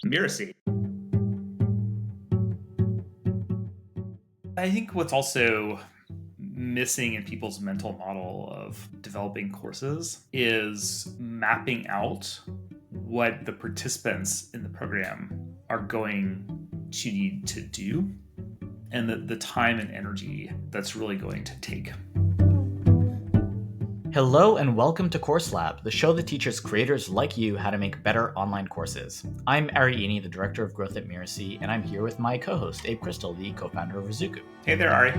Mirasee. I think what's also missing in people's mental model of developing courses is mapping out what the participants in the program are going to need to do and the time and energy that's really going to take. Hello and welcome to Course Lab, the show that teaches creators like you how to make better online courses. I'm Ari Eni, the Director of Growth at Mirasee, and I'm here with my co-host, Abe Crystal, the co-founder of Rizuku. Hey there, Ari.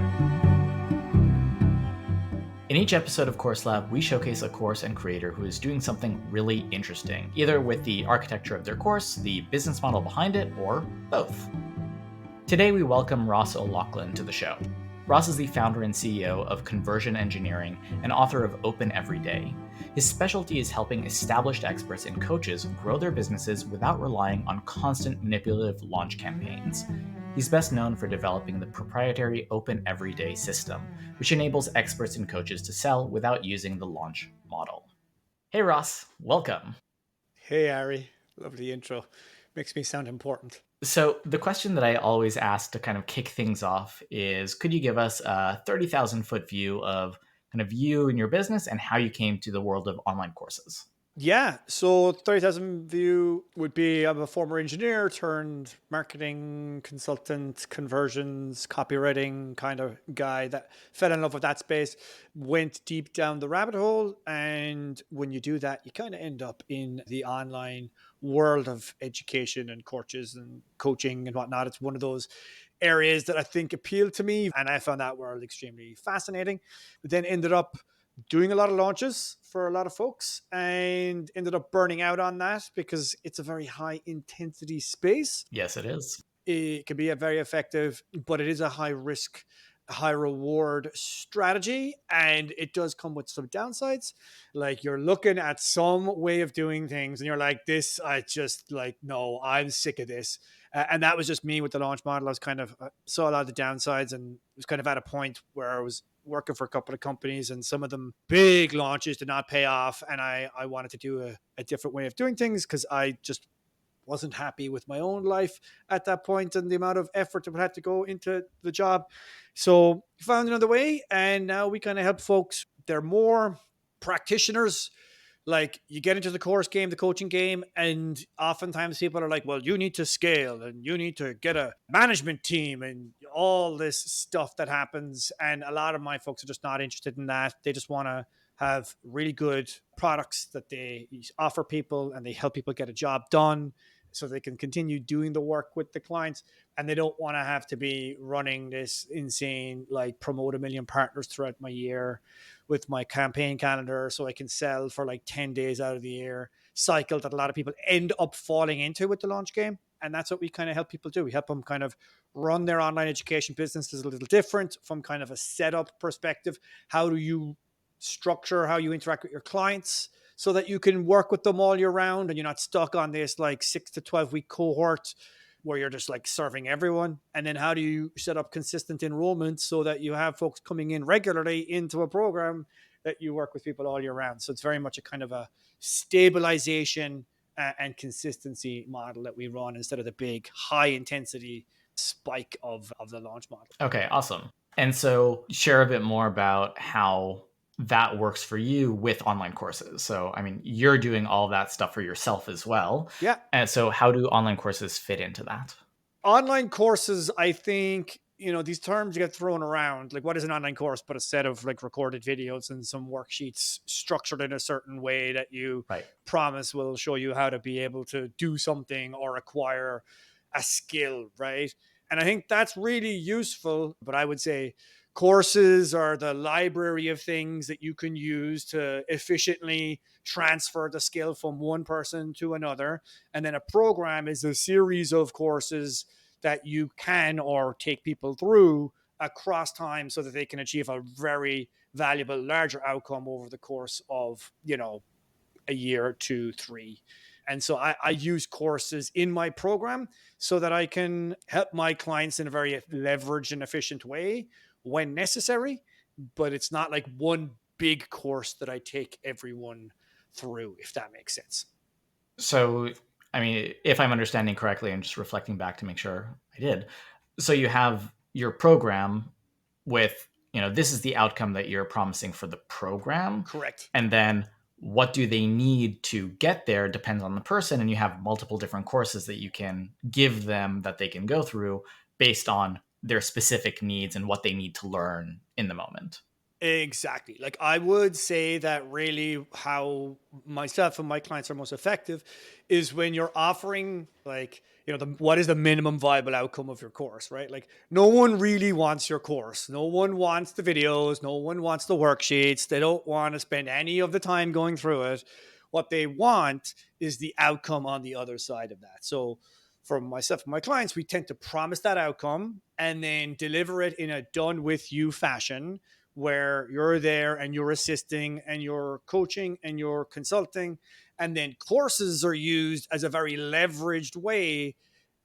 In each episode of Course Lab, we showcase a course and creator who is doing something really interesting, either with the architecture of their course, the business model behind it, or both. Today we welcome Ross O'Loughlin to the show. Ross is the founder and CEO of Conversion Engineering and author of Open Everyday. His specialty is helping established experts and coaches grow their businesses without relying on constant manipulative launch campaigns. He's best known for developing the proprietary Open Everyday system, which enables experts and coaches to sell without using the launch model. Hey Ross, welcome. Hey Ari, lovely intro. Makes me sound important. So the question that I always ask to kind of kick things off is, could you give us a 30,000 foot view of kind of you and your business and how you came to the world of online courses? Yeah, so 30,000 view would be I'm a former engineer turned marketing consultant, conversions, copywriting kind of guy that fell in love with that space, went deep down the rabbit hole. And when you do that, you kind of end up in the online world of education and coaches and coaching and whatnot. It's one of those areas that I think appealed to me. And I found that world extremely fascinating. But then ended up doing a lot of launches for a lot of folks and ended up burning out on that because it's a very high intensity space. Yes, it is. It can be a very effective, but it is a high risk, high reward strategy. And it does come with some downsides. Like you're looking at some way of doing things and you're like, this, I just like, no, I'm sick of this. And that was just me with the launch model. I was kind of saw a lot of the downsides and was kind of at a point where I was working for a couple of companies and some of them big launches did not pay off. And I wanted to do a different way of doing things because I just wasn't happy with my own life at that point and the amount of effort that would have to go into the job. So found another way. And now we kind of help folks. They're more practitioners. Like you get into the course game, the coaching game, and oftentimes people are like, well, you need to scale and you need to get a management team and all this stuff that happens. And a lot of my folks are just not interested in that. They just want to have really good products that they offer people and they help people get a job done so they can continue doing the work with the clients. And they don't want to have to be running this insane, like promote 1 million partners throughout my year with my campaign calendar so I can sell for like 10 days out of the year cycle that a lot of people end up falling into with the launch game. And that's what we kind of help people do. We help them kind of run their online education businesses a little different from kind of a setup perspective. How do you structure how you interact with your clients so that you can work with them all year round and you're not stuck on this like 6 to 12 week cohort where you're just like serving everyone. And then how do you set up consistent enrollment so that you have folks coming in regularly into a program that you work with people all year round. So it's very much a kind of a stabilization and consistency model that we run instead of the big high intensity spike of the launch model. Okay, awesome. And so share a bit more about how that works for you with online courses. So, I mean, you're doing all that stuff for yourself as well. Yeah. And so how do online courses fit into that? Online courses, I think, these terms get thrown around. Like, what is an online course but a set of like recorded videos and some worksheets structured in a certain way that you promise will show you how to be able to do something or acquire a skill, right? And I think that's really useful. But I would say courses are the library of things that you can use to efficiently transfer the skill from one person to another. And then a program is a series of courses that you can or take people through across time so that they can achieve a very valuable, larger outcome over the course of, a year, 2, 3. And so I use courses in my program so that I can help my clients in a very leveraged and efficient way when necessary. But it's not like one big course that I take everyone through, if that makes sense. So I mean, if I'm understanding correctly and just reflecting back to make sure I did. So you have your program with, this is the outcome that you're promising for the program. Correct. And then what do they need to get there depends on the person. And you have multiple different courses that you can give them that they can go through based on their specific needs and what they need to learn in the moment. Exactly. Like I would say that really how myself and my clients are most effective is when you're offering like, what is the minimum viable outcome of your course, right? Like no one really wants your course. No one wants the videos. No one wants the worksheets. They don't want to spend any of the time going through it. What they want is the outcome on the other side of that. So for myself and my clients, we tend to promise that outcome and then deliver it in a done with you fashion where you're there and you're assisting and you're coaching and you're consulting. And then courses are used as a very leveraged way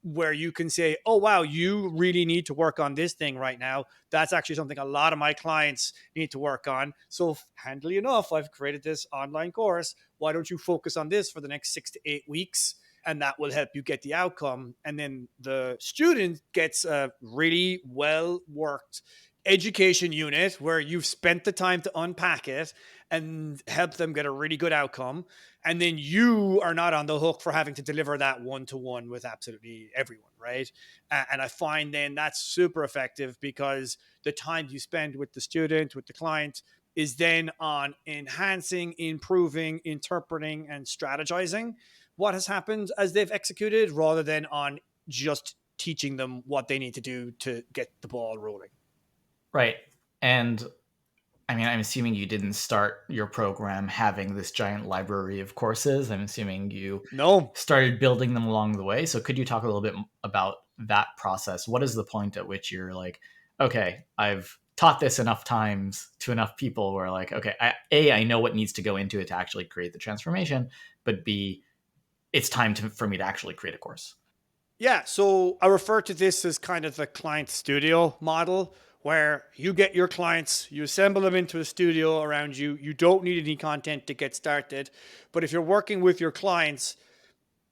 where you can say, oh, wow, you really need to work on this thing right now. That's actually something a lot of my clients need to work on. So handily enough, I've created this online course. Why don't you focus on this for the next 6 to 8 weeks? And that will help you get the outcome. And then the student gets a really well worked education unit where you've spent the time to unpack it and help them get a really good outcome. And then you are not on the hook for having to deliver that one-to-one with absolutely everyone, right? And I find then that's super effective because the time you spend with the student, with the client, is then on enhancing, improving, interpreting, and strategizing what has happened as they've executed rather than on just teaching them what they need to do to get the ball rolling. Right. And I mean, I'm assuming you didn't start your program having this giant library of courses. I'm assuming you No. started building them along the way. So could you talk a little bit about that process? What is the point at which you're like, okay, I've taught this enough times to enough people where like, okay, I know what needs to go into it to actually create the transformation, but B, it's time for me to actually create a course. Yeah, so I refer to this as kind of the client studio model where you get your clients, you assemble them into a studio around you. You don't need any content to get started. But if you're working with your clients,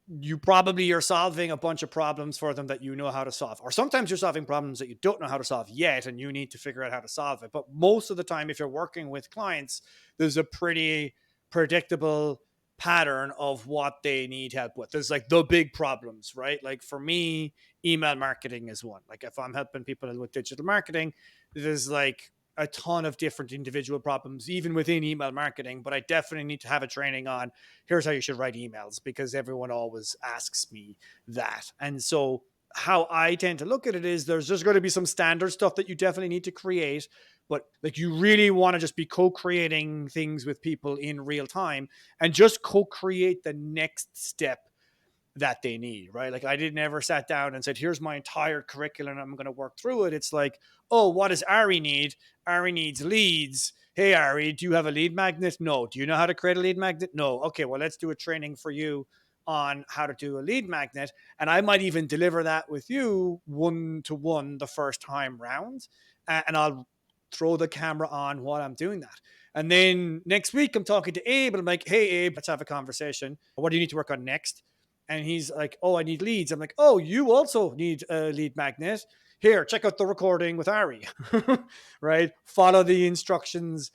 you probably are solving a bunch of problems for them that you know how to solve. Or sometimes you're solving problems that you don't know how to solve yet and you need to figure out how to solve it. But most of the time, if you're working with clients, there's a pretty predictable pattern of what they need help with. There's like the big problems, right? Like for me, email marketing is one. Like if I'm helping people with digital marketing, there's like a ton of different individual problems, even within email marketing. But I definitely need to have a training on here's how you should write emails because everyone always asks me that. And so how I tend to look at it is there's just going to be some standard stuff that you definitely need to create, but like you really want to just be co-creating things with people in real time and just co-create the next step that they need, right? Like I didn't ever sat down and said, here's my entire curriculum. I'm going to work through it. It's like, oh, what does Ari need? Ari needs leads. Hey, Ari, do you have a lead magnet? No. Do you know how to create a lead magnet? No. Okay, well, let's do a training for you on how to do a lead magnet. And I might even deliver that with you one-to-one the first time round. And I'll throw the camera on while I'm doing that. And then next week, I'm talking to Abe and I'm like, hey, Abe, let's have a conversation. What do you need to work on next? And he's like, oh, I need leads. I'm like, oh, you also need a lead magnet. Here, check out the recording with Ari, right? Follow the instructions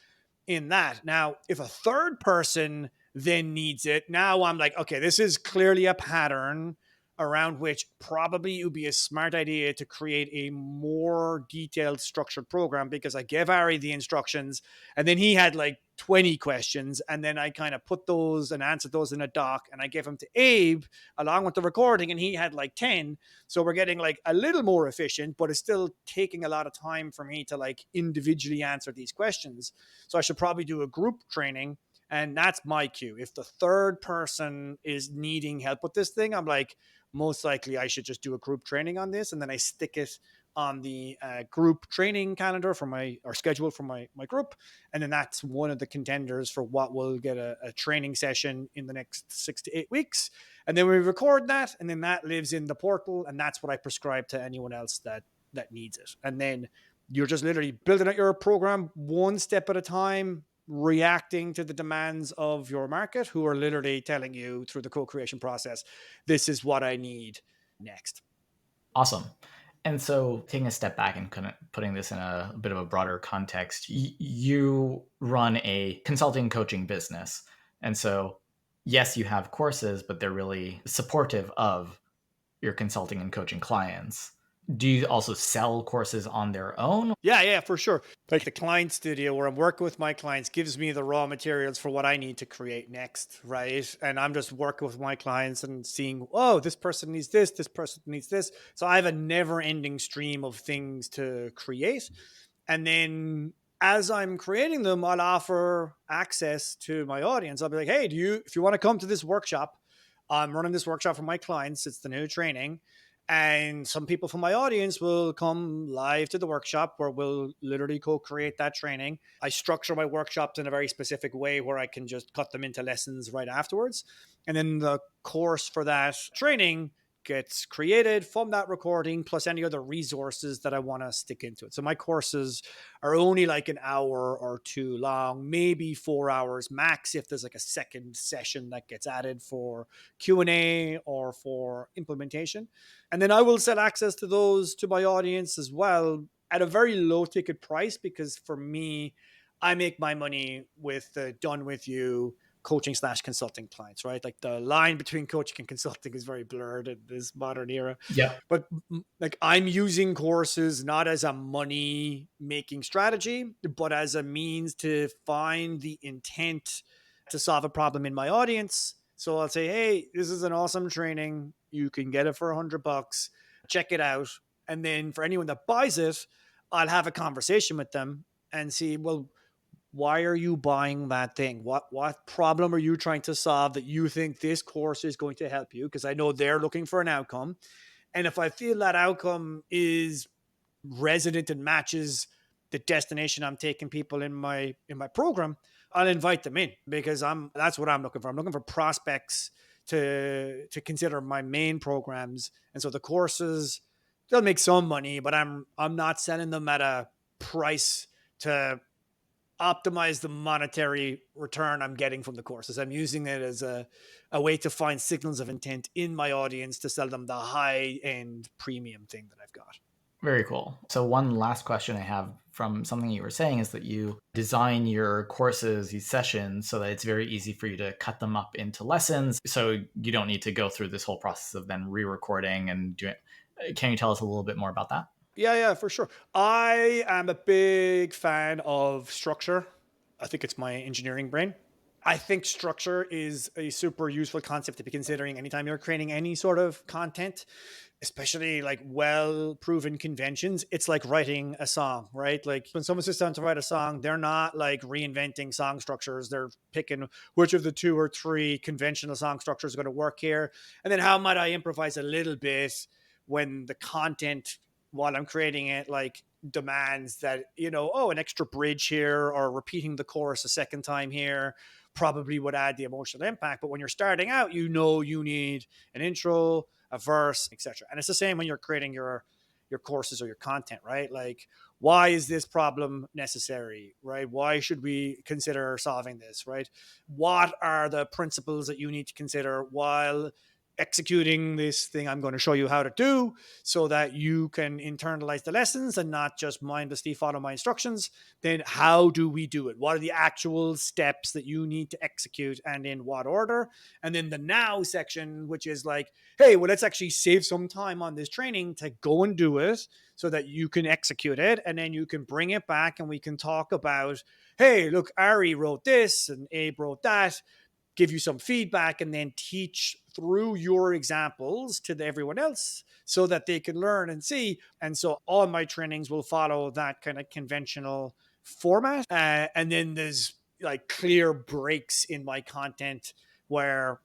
in that. Now, if a third person then needs it, now I'm like, okay, this is clearly a pattern around which probably it would be a smart idea to create a more detailed structured program because I gave Ari the instructions and then he had like 20 questions and then I kind of put those and answered those in a doc and I gave them to Abe along with the recording and he had like 10. So we're getting like a little more efficient, but it's still taking a lot of time for me to like individually answer these questions. So I should probably do a group training. And that's my cue. If the third person is needing help with this thing, I'm like, most likely I should just do a group training on this. And then I stick it on the group training calendar for or schedule for my group. And then that's one of the contenders for what will get a training session in the next 6 to 8 weeks. And then we record that. And then that lives in the portal. And that's what I prescribe to anyone else that needs it. And then you're just literally building out your program one step at a time, reacting to the demands of your market, who are literally telling you through the co-creation process, this is what I need next. Awesome. And so, taking a step back and kind of putting this in a bit of a broader context, you run a consulting coaching business. And so, yes, you have courses, but they're really supportive of your consulting and coaching clients. Do you also sell courses on their own? Yeah, for sure. Like the client studio where I'm working with my clients gives me the raw materials for what I need to create next, right? And I'm just working with my clients and seeing, oh, this person needs this person needs this. So I have a never ending stream of things to create. And then as I'm creating them, I'll offer access to my audience. I'll be like, hey, if you want to come to this workshop, I'm running this workshop for my clients. It's the new training. And some people from my audience will come live to the workshop where we'll literally co-create that training. I structure my workshops in a very specific way where I can just cut them into lessons right afterwards. And then the course for that training gets created from that recording, plus any other resources that I want to stick into it. So my courses are only like an hour or two long, maybe 4 hours max if there's like a second session that gets added for Q&A or for implementation. And then I will sell access to those to my audience as well at a very low ticket price, because for me, I make my money with the done with you coaching/consulting clients, right? Like the line between coaching and consulting is very blurred in this modern era. Yep. But like I'm using courses not as a money making strategy, but as a means to find the intent to solve a problem in my audience. So I'll say, hey, this is an awesome training. You can get it for $100. Check it out. And then for anyone that buys it, I'll have a conversation with them and see, well, why are you buying that thing? What problem are you trying to solve that you think this course is going to help you? Because I know they're looking for an outcome. And if I feel that outcome is resonant and matches the destination I'm taking people in my program, I'll invite them in, because that's what I'm looking for. I'm looking for prospects to consider my main programs. And so the courses, they'll make some money, but I'm not selling them at a price to optimize the monetary return I'm getting from the courses. I'm using it as a way to find signals of intent in my audience to sell them the high end premium thing that I've got. Very cool. So one last question I have from something you were saying is that you design your courses, these sessions, so that it's very easy for you to cut them up into lessons. So you don't need to go through this whole process of then re-recording and doing it. Can you tell us a little bit more about that? Yeah, for sure. I am a big fan of structure. I think it's my engineering brain. I think structure is a super useful concept to be considering anytime you're creating any sort of content, especially like well-proven conventions. It's like writing a song, right? Like when someone sits down to write a song, they're not like reinventing song structures. They're picking which of the 2 or 3 conventional song structures are going to work here. And then how might I improvise a little bit when the content while I'm creating it, like demands that, an extra bridge here or repeating the chorus a second time here probably would add the emotional impact. But when you're starting out, you need an intro, a verse, etc. And it's the same when you're creating your courses or your content, right? Like, why is this problem necessary, right? Why should we consider solving this, right? What are the principles that you need to consider while executing this thing I'm going to show you how to do, so that you can internalize the lessons and not just mindlessly follow my instructions? Then how do we do it? What are the actual steps that you need to execute and in what order? And then the now section, which is like, hey, well, let's actually save some time on this training to go and do it so that you can execute it. And then you can bring it back and we can talk about, hey, look, Ari wrote this and Abe wrote that. Give you some feedback and then teach through your examples to everyone else so that they can learn and see. And so all my trainings will follow that kind of conventional format. And then there's like clear breaks in my content where,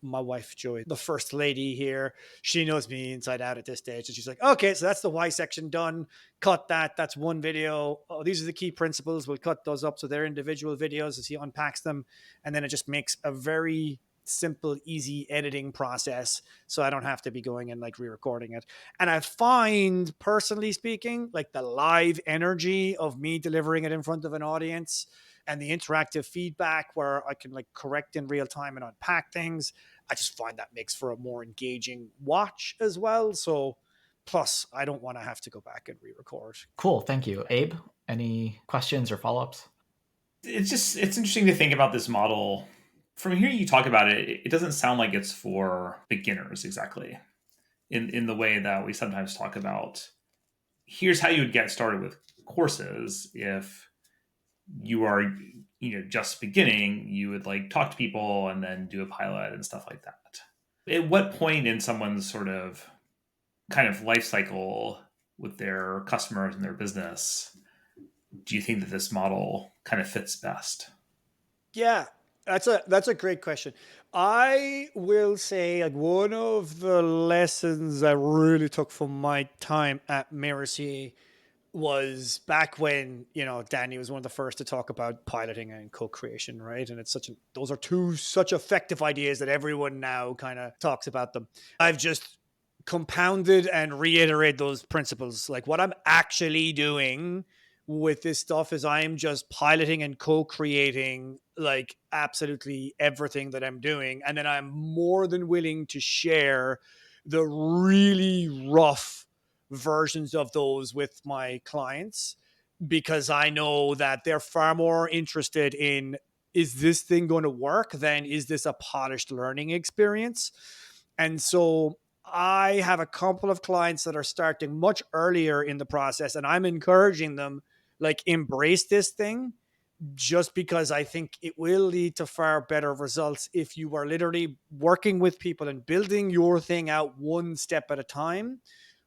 my wife, Joey, the first lady here, she knows me inside out at this stage. And she's like, okay, so that's the why section done. Cut that. That's one video. Oh, these are the key principles. We'll cut those up so they're individual videos as he unpacks them. And then it just makes a very simple, easy editing process. So I don't have to be going and like re-recording it. And I find, personally speaking, like the live energy of me delivering it in front of an audience and the interactive feedback where I can like correct in real time and unpack things. I just find that makes for a more engaging watch as well. So plus I don't want to have to go back and re-record. Cool. Thank you. Abe, any questions or follow-ups? It's interesting to think about this model. From hearing you talk about it, it doesn't sound like it's for beginners exactly in the way that we sometimes talk about. Here's how you would get started with courses. If you are, just beginning, you would like talk to people and then do a pilot and stuff like that. At what point in someone's sort of kind of life cycle with their customers and their business do you think that this model kind of fits best? Yeah, that's a great question. I will say like one of the lessons I really took from my time at Mirasee was back when, Danny was one of the first to talk about piloting and co-creation, right? And it's those are two such effective ideas that everyone now kind of talks about them. I've just compounded and reiterated those principles. Like what I'm actually doing with this stuff is I am just piloting and co-creating like absolutely everything that I'm doing. And then I'm more than willing to share the really rough versions of those with my clients because I know that they're far more interested in, is this thing going to work than is this a polished learning experience? And so I have a couple of clients that are starting much earlier in the process, and I'm encouraging them like embrace this thing just because I think it will lead to far better results if you are literally working with people and building your thing out one step at a time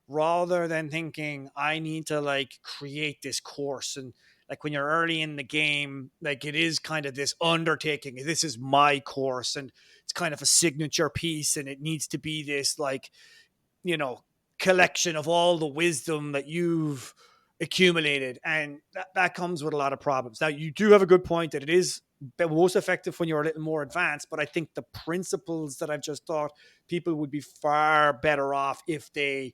rather than thinking I need to like create this course. And like when you're early in the game, like it is kind of this undertaking. This is my course and it's kind of a signature piece and it needs to be this like, collection of all the wisdom that you've accumulated. And that comes with a lot of problems. Now, you do have a good point that it is most effective when you're a little more advanced, but I think the principles that I've just thought people would be far better off if they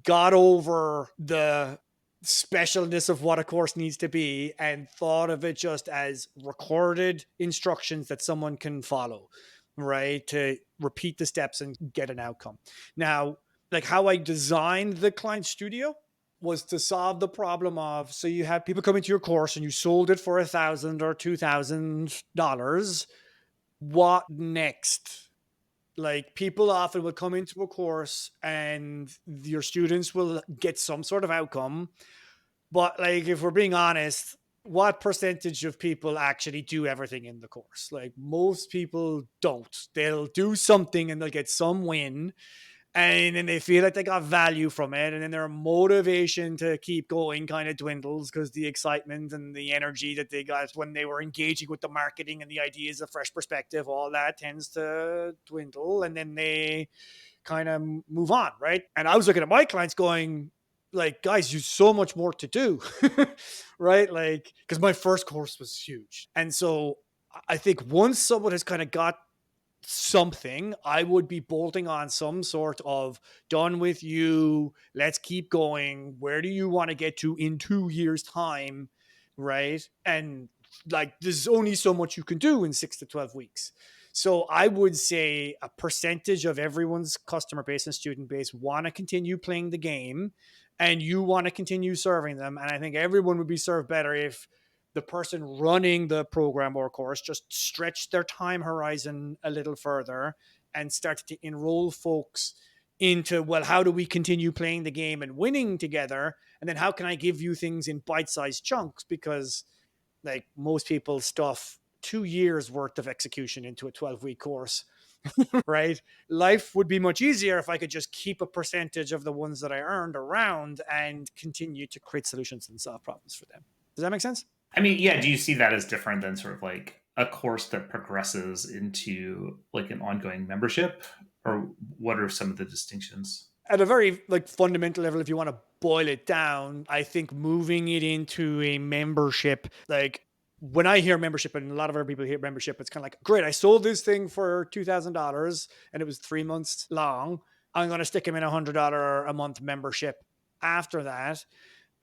got over the specialness of what a course needs to be and thought of it just as recorded instructions that someone can follow, right? To repeat the steps and get an outcome. Now, like how I designed the client studio was to solve the problem of, so you had people come into your course and you sold it for $1,000 or $2,000. What next? Like people often will come into a course and your students will get some sort of outcome. But like, if we're being honest, what percentage of people actually do everything in the course? Like most people don't. They'll do something and they'll get some win and then they feel like they got value from it, and then their motivation to keep going kind of dwindles because the excitement and the energy that they got when they were engaging with the marketing and the ideas of fresh perspective, all that tends to dwindle, and then they kind of move on, right? And I was looking at my clients going like, guys, you so much more to do. Right? Like, because my first course was huge. And so I think once someone has kind of got something, I would be bolting on some sort of done with you, let's keep going, where do you want to get to in 2 years time, right? And like there's only so much you can do in 6 to 12 weeks. So I would say a percentage of everyone's customer base and student base want to continue playing the game and you want to continue serving them. And I think everyone would be served better if the person running the program or course just stretch their time horizon a little further and start to enroll folks into, well, how do we continue playing the game and winning together? And then how can I give you things in bite-sized chunks? Because like most people stuff 2 years worth of execution into a 12-week course, right? Life would be much easier if I could just keep a percentage of the ones that I earned around and continue to create solutions and solve problems for them. Does that make sense? I mean, yeah, do you see that as different than sort of like a course that progresses into like an ongoing membership? Or what are some of the distinctions? At a very like fundamental level, if you want to boil it down, I think moving it into a membership, like when I hear membership, and a lot of other people hear membership, it's kind of like, great, I sold this thing for $2,000 and it was 3 months long. I'm going to stick him in $100 a month membership after that.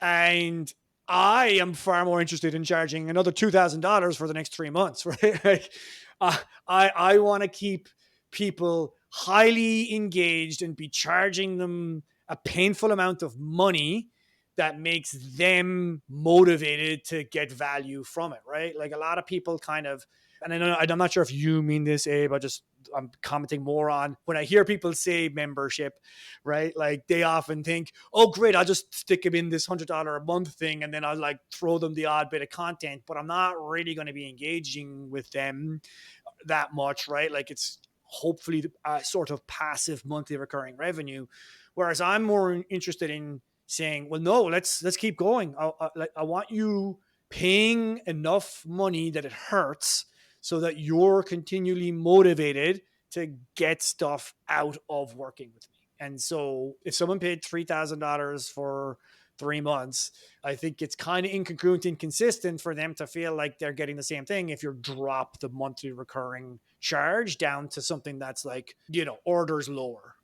And I am far more interested in charging another $2,000 for the next 3 months, right? Like, I want to keep people highly engaged and be charging them a painful amount of money that makes them motivated to get value from it, right? Like a lot of people kind of, and I know I'm not sure if you mean this, Abe. I'm commenting more on when I hear people say membership, right? Like they often think, oh, great, I'll just stick them in this $100 a month thing and then I'll like throw them the odd bit of content, but I'm not really going to be engaging with them that much, right? Like it's hopefully a sort of passive monthly recurring revenue. Whereas I'm more interested in saying, well, no, let's keep going. I want you paying enough money that it hurts so that you're continually motivated to get stuff out of working with me. And so if someone paid $3,000 for 3 months, I think it's kind of incongruent, inconsistent for them to feel like they're getting the same thing if you drop the monthly recurring charge down to something that's like, orders lower.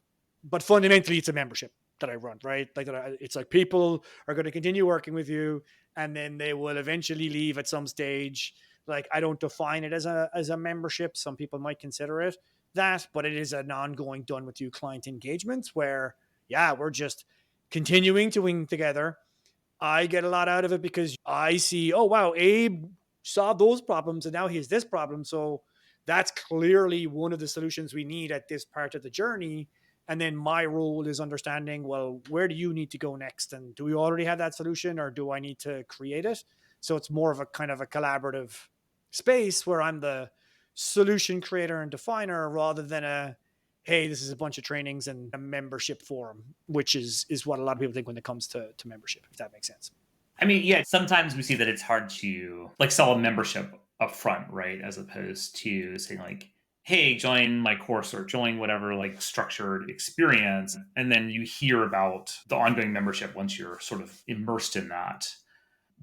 But fundamentally, it's a membership that I run, right? Like it's like people are going to continue working with you and then they will eventually leave at some stage. Like I don't define it as a membership. Some people might consider it that, but it is an ongoing done with you client engagement where, yeah, we're just continuing to wing together. I get a lot out of it because I see, oh, wow, Abe solved those problems and now he has this problem. So that's clearly one of the solutions we need at this part of the journey. And then my role is understanding, well, where do you need to go next? And do we already have that solution or do I need to create it? So it's more of a kind of a collaborative space where I'm the solution creator and definer rather than hey, this is a bunch of trainings and a membership forum, which is what a lot of people think when it comes to membership, if that makes sense. I mean, yeah, sometimes we see that it's hard to like sell a membership up front, right? As opposed to saying like, hey, join my course or join whatever like structured experience. And then you hear about the ongoing membership once you're sort of immersed in that.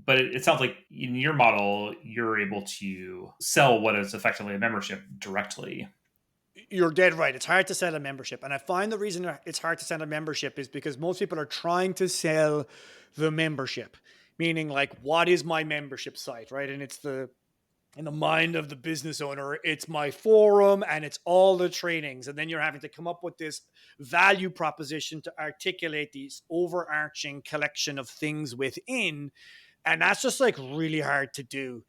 But it sounds like in your model, you're able to sell what is effectively a membership directly. You're dead right. It's hard to sell a membership. And I find the reason it's hard to sell a membership is because most people are trying to sell the membership, meaning like, what is my membership site, right? And it's in the mind of the business owner, it's my forum and it's all the trainings. And then you're having to come up with this value proposition to articulate these overarching collection of things within. And that's just like really hard to do.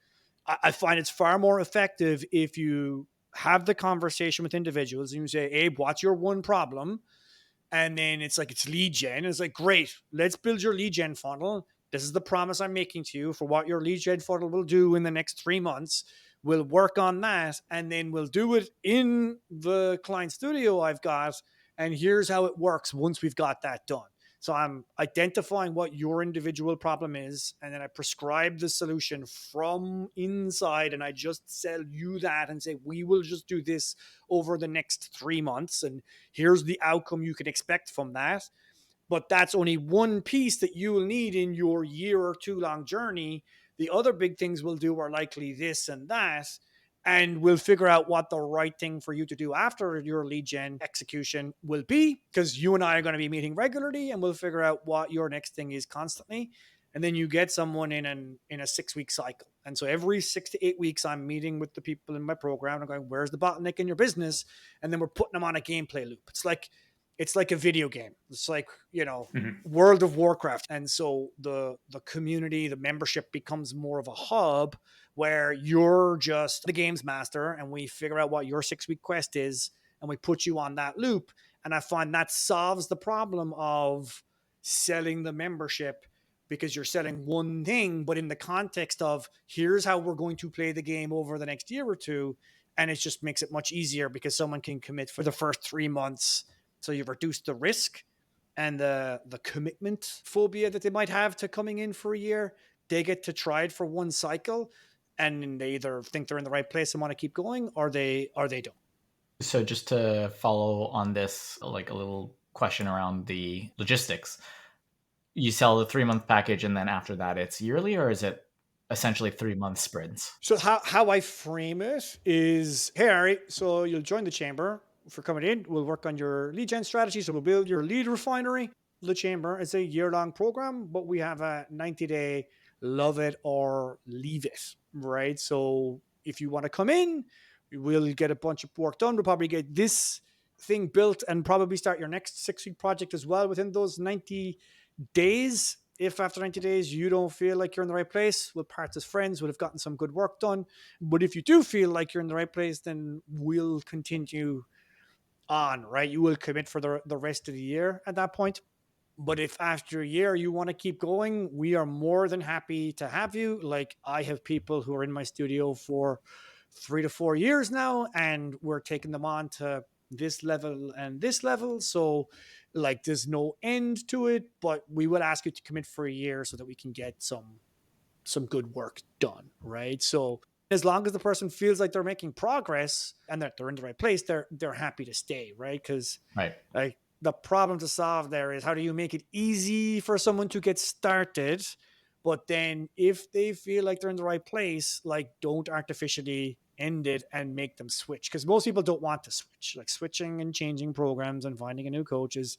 I find it's far more effective if you have the conversation with individuals and you say, Abe, what's your one problem? And then it's like, it's lead gen. It's like, great, let's build your lead gen funnel. This is the promise I'm making to you for what your lead gen funnel will do in the next 3 months. We'll work on that and then we'll do it in the client studio I've got. And here's how it works once we've got that done. So I'm identifying what your individual problem is, and then I prescribe the solution from inside, and I just sell you that and say, we will just do this over the next 3 months, and here's the outcome you can expect from that. But that's only one piece that you will need in your year or two long journey. The other big things we'll do are likely this and that. And we'll figure out what the right thing for you to do after your lead gen execution will be, because you and I are going to be meeting regularly and we'll figure out what your next thing is constantly. And then you get someone in a 6-week cycle. And so every 6 to 8 weeks, I'm meeting with the people in my program and going, where's the bottleneck in your business? And then we're putting them on a gameplay loop. It's like a video game. It's like, World of Warcraft. And so the community, the membership becomes more of a hub where you're just the games master and we figure out what your 6-week quest is and we put you on that loop. And I find that solves the problem of selling the membership, because you're selling one thing, but in the context of here's how we're going to play the game over the next year or two. And it just makes it much easier because someone can commit for the first 3 months. So you've reduced the risk and the commitment phobia that they might have to coming in for a year. They get to try it for one cycle and they either think they're in the right place and want to keep going or they don't. So just to follow on this, like a little question around the logistics. You sell the 3-month package and then after that it's yearly, or is it essentially 3-month sprints? So how I frame it is, hey, Ari, so you'll join the chamber for coming in. We'll work on your lead gen strategy. So we'll build your lead refinery. The chamber is a year-long program, but we have a 90-day love it or leave it, right? So if you want to come in, we'll get a bunch of work done. We'll probably get this thing built and probably start your next 6-week project as well within those 90 days. If after 90 days you don't feel like you're in the right place, we'll part as friends. We'll have gotten some good work done. But if you do feel like you're in the right place, then we'll continue on, right? You will commit for the rest of the year at that point. But if after a year you want to keep going, we are more than happy to have you. Like, I have people who are in my studio for 3 to 4 years now, and we're taking them on to this level and this level. So like, there's no end to it, but we will ask you to commit for a year so that we can get some good work done, right? So as long as the person feels like they're making progress and that they're in the right place, they're happy to stay, right? Because Right. like, the problem to solve there is, how do you make it easy for someone to get started, but then if they feel like they're in the right place, like, don't artificially end it and make them switch, because most people don't want to switch. Like, switching and changing programs and finding a new coach is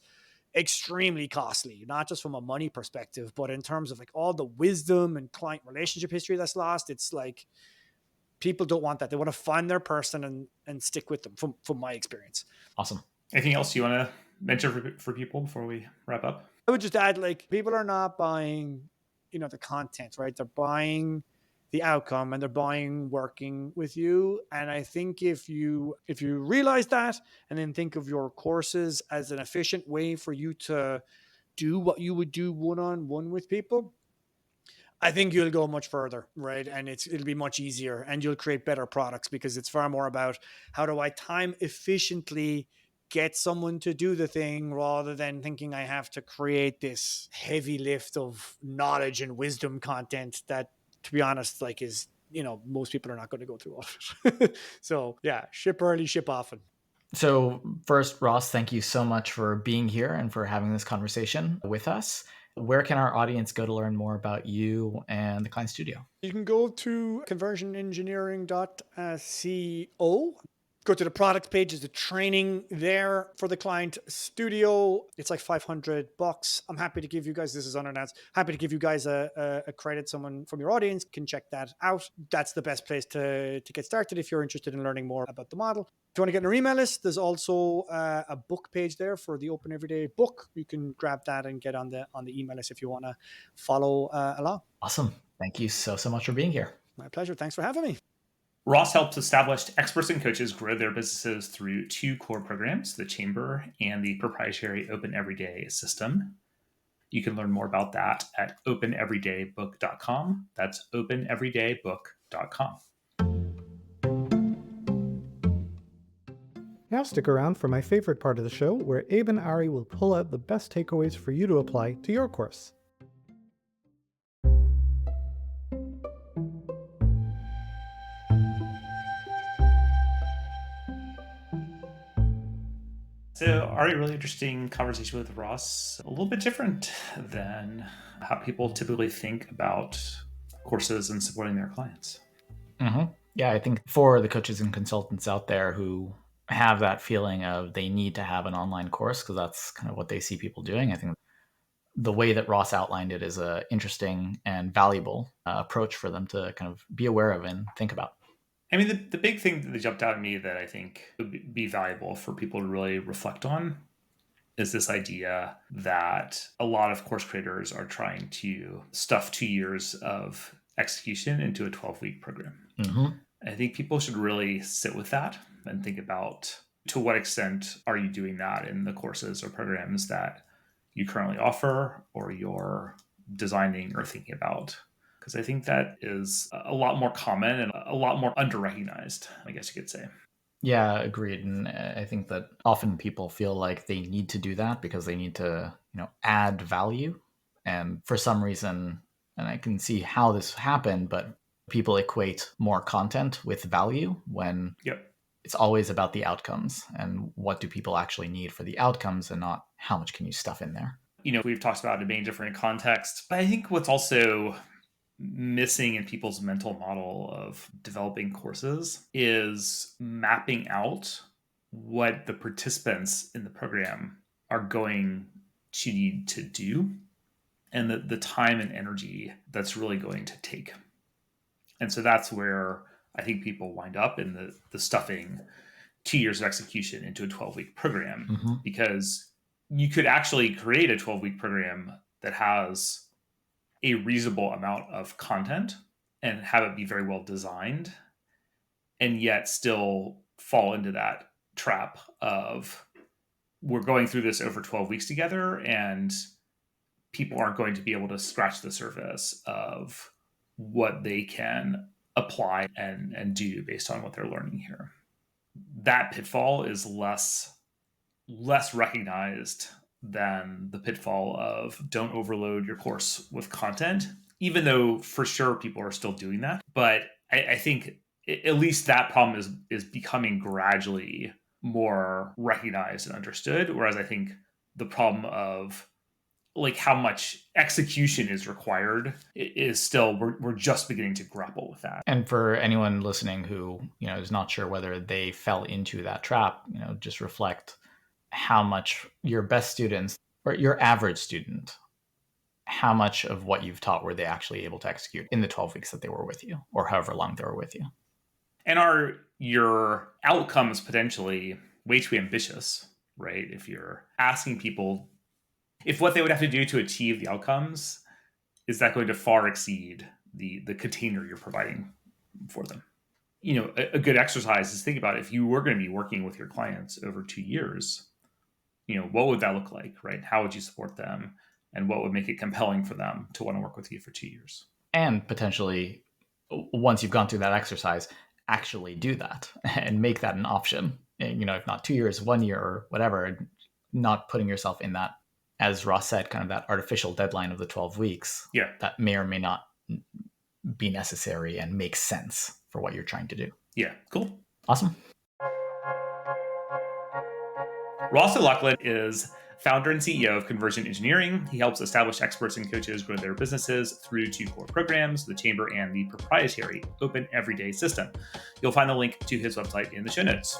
extremely costly, not just from a money perspective, but in terms of like all the wisdom and client relationship history that's lost. It's like, people don't want that. They want to find their person and stick with them, from my experience. Awesome. Anything else you want to mention for people before we wrap up? I would just add, like, people are not buying, the content, right? They're buying the outcome, and they're buying working with you. And I think if you realize that, and then think of your courses as an efficient way for you to do what you would do one-on-one with people, I think you'll go much further, right? And it'll be much easier, and you'll create better products, because it's far more about, how do I time efficiently get someone to do the thing, rather than thinking I have to create this heavy lift of knowledge and wisdom content that, to be honest, like, is, most people are not going to go through all of it. So yeah, ship early, ship often. So first, Ross, thank you so much for being here and for having this conversation with us. Where can our audience go to learn more about you and the Client Studio? You can go to conversionengineering.co. Go to the product page. There's a training there for the Client Studio. It's like $500. I'm happy to give you guys, this is unannounced, happy to give you guys a credit. Someone from your audience can check that out. That's the best place to get started if you're interested in learning more about the model. If you want to get in our email list, there's also a book page there for the Open Everyday book. You can grab that and get on the email list if you want to follow along. Awesome. Thank you so much for being here. My pleasure. Thanks for having me. Ross helps established experts and coaches grow their businesses through 2 core programs, the Chamber and the proprietary Open Everyday system. You can learn more about that at openeverydaybook.com. That's openeverydaybook.com. Now stick around for my favorite part of the show, where Abe and Ari will pull out the best takeaways for you to apply to your course. So, Ari, really interesting conversation with Ross. A little bit different than how people typically think about courses and supporting their clients. Mm-hmm. Yeah, I think for the coaches and consultants out there who have that feeling of they need to have an online course, because that's kind of what they see people doing, I think the way that Ross outlined it is an interesting and valuable approach for them to kind of be aware of and think about. I mean, the big thing that jumped out at me that I think would be valuable for people to really reflect on is this idea that a lot of course creators are trying to stuff 2 years of execution into a 12-week program. Mm-hmm. I think people should really sit with that and think about, to what extent are you doing that in the courses or programs that you currently offer or you're designing or thinking about. Because I think that is a lot more common and a lot more under-recognized, I guess you could say. Yeah, agreed. And I think that often people feel like they need to do that because they need to, add value. And for some reason, and I can see how this happened, but people equate more content with value when it's always about the outcomes and what do people actually need for the outcomes and not how much can you stuff in there. We've talked about it in many different contexts, but I think what's also missing in people's mental model of developing courses is mapping out what the participants in the program are going to need to do and the time and energy that's really going to take. And so that's where I think people wind up in the stuffing 2 years of execution into a 12-week program, because you could actually create a 12-week program that has a reasonable amount of content and have it be very well designed, and yet still fall into that trap of, we're going through this over 12 weeks together, and people aren't going to be able to scratch the surface of what they can apply and do based on what they're learning here. That pitfall is less recognized than the pitfall of don't overload your course with content, even though for sure people are still doing that. But I think at least that problem is becoming gradually more recognized and understood. Whereas I think the problem of like how much execution is required is still, we're just beginning to grapple with that. And for anyone listening who, is not sure whether they fell into that trap, just reflect how much your best students or your average student, how much of what you've taught were they actually able to execute in the 12 weeks that they were with you, or however long they were with you. And are your outcomes potentially way too ambitious, right? If you're asking people if what they would have to do to achieve the outcomes, is that going to far exceed the container you're providing for them? A good exercise is think about if you were going to be working with your clients over 2 years, what would that look like, right? How would you support them? And what would make it compelling for them to want to work with you for 2 years? And potentially, once you've gone through that exercise, actually do that and make that an option. And, if not 2 years, 1 year or whatever, not putting yourself in that, as Ross said, kind of that artificial deadline of the 12 weeks. Yeah. That may or may not be necessary and make sense for what you're trying to do. Yeah, cool. Awesome. Ross O'Loughlin is founder and CEO of Conversion Engineering. He helps established experts and coaches grow their businesses through 2 core programs, the Chamber and the proprietary Open Everyday System. You'll find the link to his website in the show notes.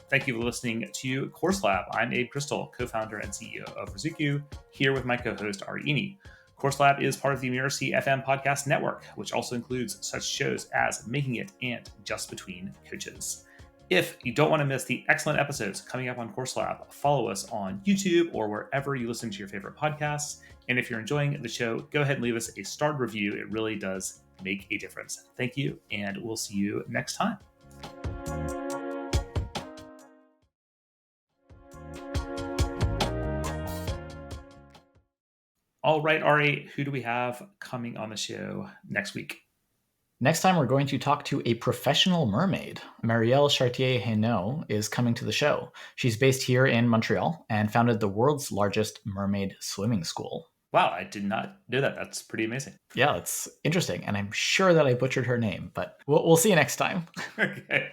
Thank you for listening to Course Lab. I'm Abe Crystal, co-founder and CEO of Rizuku, here with my co-host Ari Eni. Course Lab is part of the Mirasee FM podcast network, which also includes such shows as Making It and Just Between Coaches. If you don't want to miss the excellent episodes coming up on Course Lab, follow us on YouTube or wherever you listen to your favorite podcasts. And if you're enjoying the show, go ahead and leave us a starred review. It really does make a difference. Thank you, and we'll see you next time. All right, Ari, who do we have coming on the show next week? Next time, we're going to talk to a professional mermaid. Marielle Chartier-Hainaut is coming to the show. She's based here in Montreal and founded the world's largest mermaid swimming school. Wow, I did not know that. That's pretty amazing. Yeah, it's interesting. And I'm sure that I butchered her name, but we'll see you next time. Okay.